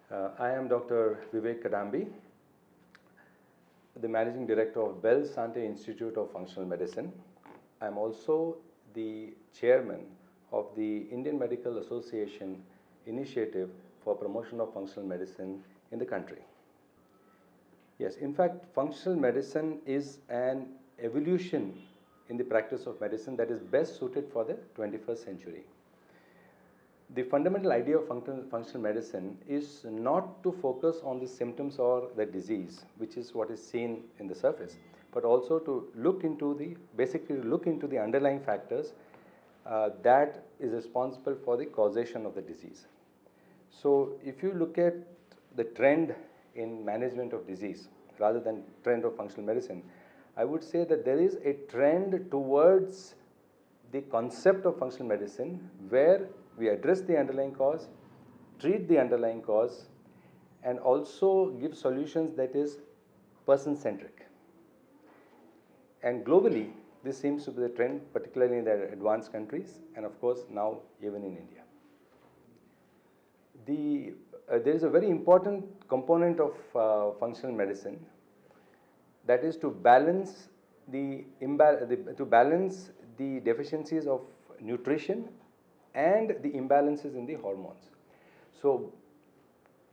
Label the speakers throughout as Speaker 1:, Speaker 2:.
Speaker 1: I am Dr. Vivek Kadambi, the Managing Director of Belle Sante Institute of Functional Medicine. I am also the Chairman of the Indian Medical Association Initiative for Promotion of Functional Medicine in the country. Yes, in fact, functional medicine is an evolution in the practice of medicine that is best suited for the 21st century. The fundamental idea of functional medicine is not to focus on the symptoms or the disease, which is what is seen in the surface, but also to basically look into the underlying factors that is responsible for the causation of the disease. So if you look at the trend in management of disease rather than trend of functional medicine, I would say that there is a trend towards the concept of functional medicine where we address the underlying cause, treat the underlying cause, and also give solutions that is person-centric. And globally, this seems to be the trend, particularly in the advanced countries, and of course now even in India. There is a very important component of functional medicine, that is to balance the deficiencies of nutrition and the imbalances in the hormones. So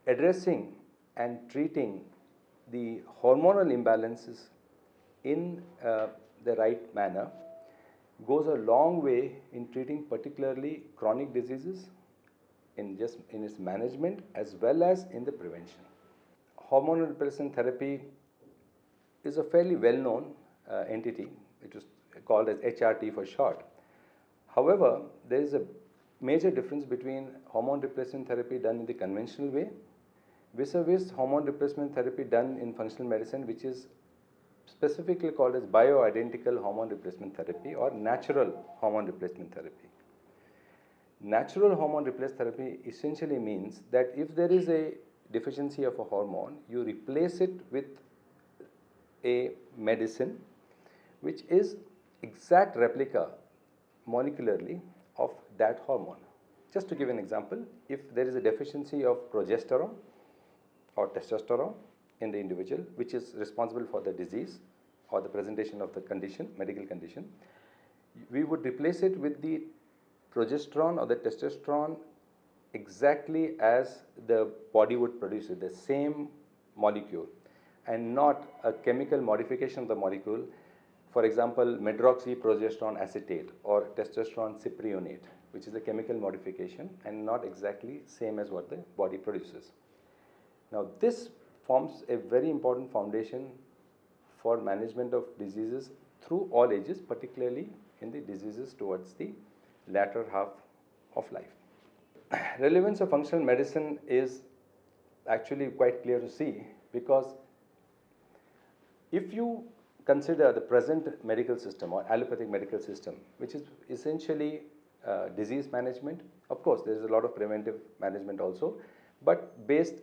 Speaker 1: addressing and treating the hormonal imbalances in the right manner goes a long way in treating particularly chronic diseases in its management as well as in the prevention. Hormonal replacement therapy is a fairly well-known entity. It is called as HRT for short. However, there is a major difference between hormone replacement therapy done in the conventional way vis-a-vis hormone replacement therapy done in functional medicine, which is specifically called as bioidentical hormone replacement therapy or natural hormone replacement therapy. Natural hormone replacement therapy essentially means that if there is a deficiency of a hormone, you replace it with a medicine which is exact replica molecularly of that hormone. Just to give an example, if there is a deficiency of progesterone or testosterone in the individual, which is responsible for the disease or the presentation of the condition, medical condition, we would replace it with the progesterone or the testosterone exactly as the body would produce it, the same molecule, and not a chemical modification of the molecule. For example, medroxyprogesterone acetate or testosterone cypionate, which is a chemical modification and not exactly same as what the body produces. Now, this forms a very important foundation for management of diseases through all ages, particularly in the diseases towards the latter half of life. Relevance of functional medicine is actually quite clear to see, because if you consider the present medical system or allopathic medical system, which is essentially disease management. Of course, there is a lot of preventive management also, but based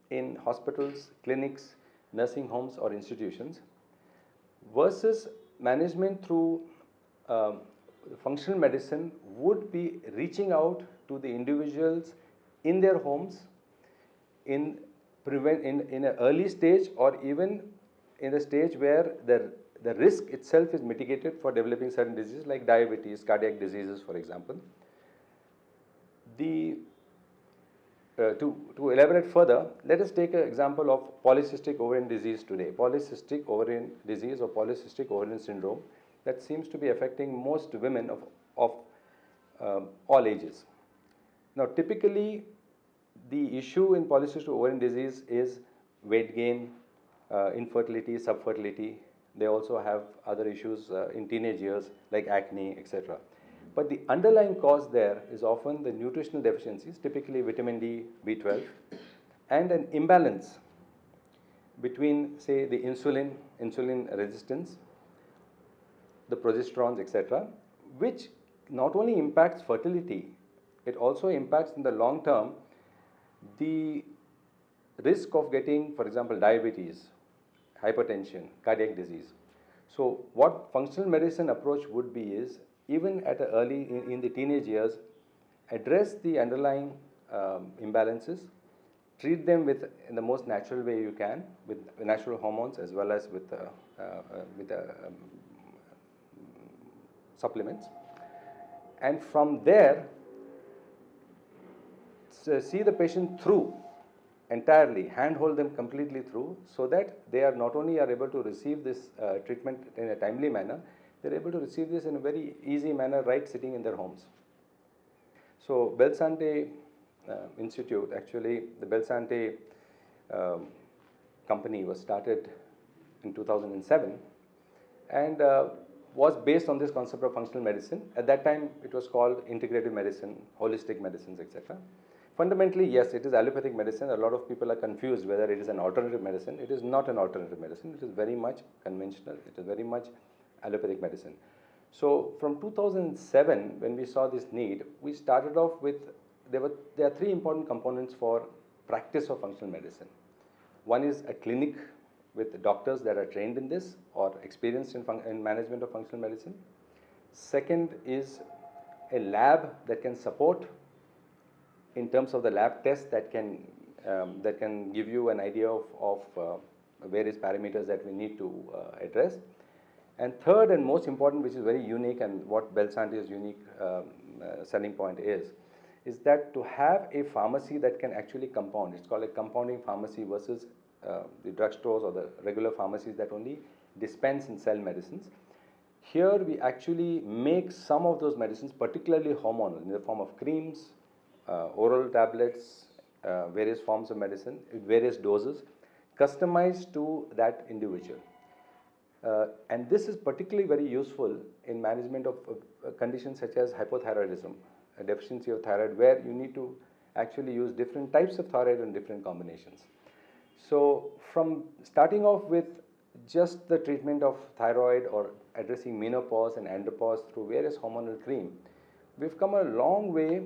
Speaker 1: in hospitals, clinics, nursing homes or institutions, versus management through functional medicine would be reaching out to the individuals in their homes in an early stage, or even in the stage where the risk itself is mitigated for developing certain diseases like diabetes, cardiac diseases, for example. To elaborate further, let us take an example of polycystic ovarian disease today. Polycystic ovarian disease or polycystic ovarian syndrome that seems to be affecting most women of all ages. Now, typically, the issue in polycystic ovarian disease is weight gain, infertility, subfertility. They also have other issues in teenage years like acne, etc. But the underlying cause there is often the nutritional deficiencies, typically vitamin D, B12, and an imbalance between, say, the insulin resistance, the progesterones, etc., which not only impacts fertility, it also impacts in the long term the risk of getting, for example, diabetes, hypertension, cardiac disease. So what functional medicine approach would be is, even at in the teenage years, address the underlying imbalances, treat them with in the most natural way you can, with natural hormones as well as with supplements. And from there, see the patient through entirely, handhold them completely through, so that they are not only are able to receive this treatment in a timely manner, they're able to receive this in a very easy manner right sitting in their homes. So Belle Sante Institute, actually the Belle Sante company was started in 2007 and was based on this concept of functional medicine. At that time it was called integrative medicine, holistic medicines, etc. Fundamentally, yes, it is allopathic medicine. A lot of people are confused whether it is an alternative medicine. It is not an alternative medicine. It is very much conventional. It is very much allopathic medicine. So from 2007, when we saw this need, we started off with, there are three important components for practice of functional medicine. One is a clinic with doctors that are trained in this or experienced in management of functional medicine. Second is a lab that can support in terms of the lab tests that can give you an idea of various parameters that we need to address. And third and most important, which is very unique and what Belle Sante's unique selling point is that to have a pharmacy that can actually compound. It's called a compounding pharmacy versus the drugstores or the regular pharmacies that only dispense and sell medicines. Here we actually make some of those medicines, particularly hormonal, in the form of creams, oral tablets, various forms of medicine, various doses, customized to that individual. And this is particularly very useful in management of conditions such as hypothyroidism, a deficiency of thyroid, where you need to actually use different types of thyroid and different combinations. So from starting off with just the treatment of thyroid or addressing menopause and andropause through various hormonal cream, we've come a long way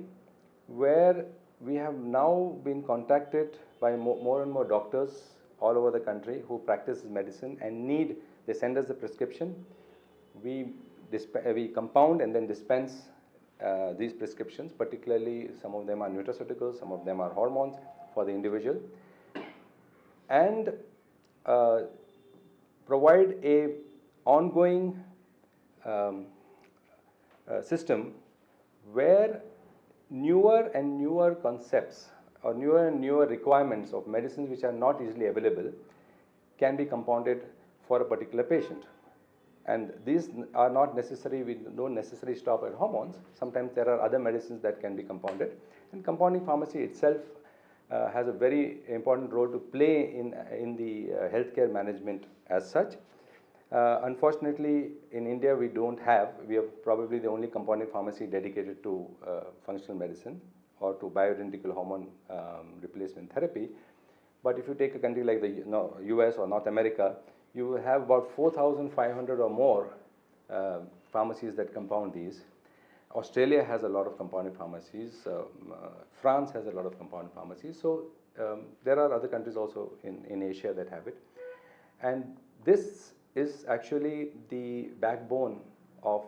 Speaker 1: where we have now been contacted by more and more doctors all over the country who practice medicine and they send us the prescription. We compound and then dispense these prescriptions, particularly some of them are nutraceuticals, some of them are hormones for the individual, and provide a ongoing system where newer and newer concepts or newer and newer requirements of medicines which are not easily available can be compounded for a particular patient. And these are not necessary, we don't necessarily stop at hormones. Sometimes there are other medicines that can be compounded. And compounding pharmacy itself has a very important role to play in the healthcare management as such. Unfortunately, in India we are probably the only compounding pharmacy dedicated to functional medicine or to bioidentical hormone replacement therapy. But if you take a country like the US or North America, you will have about 4,500 or more pharmacies that compound these. Australia has a lot of compounding pharmacies. France has a lot of compounding pharmacies. So there are other countries also in Asia that have it. And this is actually the backbone of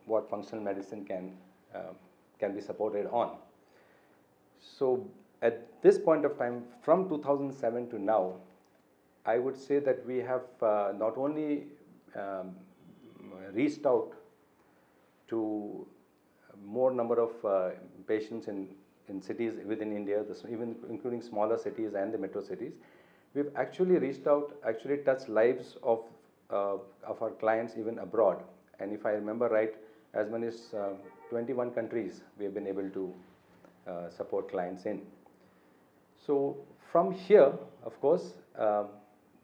Speaker 1: what functional medicine can be supported on. So at this point of time, from 2007 to now, I would say that we have not only reached out to more number of patients in cities within India, even including smaller cities and the metro cities. We've actually reached out, actually touched lives of our clients even abroad. And if I remember right, as many as 21 countries we have been able to support clients in. So from here, of course,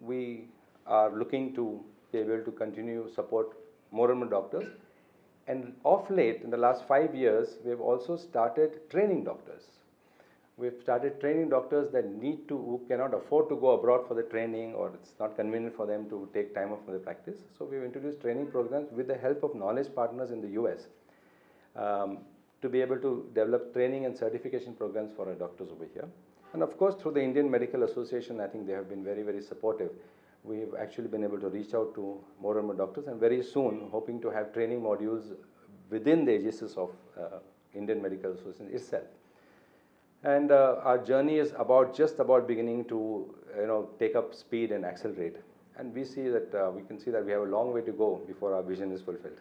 Speaker 1: we are looking to be able to continue support more and more doctors. And of late, in the last 5 years, we have also started training doctors. We've started training doctors who cannot afford to go abroad for the training, or it's not convenient for them to take time off for the practice. So we've introduced training programs with the help of knowledge partners in the US to be able to develop training and certification programs for our doctors over here. And of course, through the Indian Medical Association, I think they have been very, very supportive. We've actually been able to reach out to more and more doctors, and very soon hoping to have training modules within the aegis of Indian Medical Association itself. And our journey is just about beginning to take up speed and accelerate. And we see that we can see that we have a long way to go before our vision is fulfilled.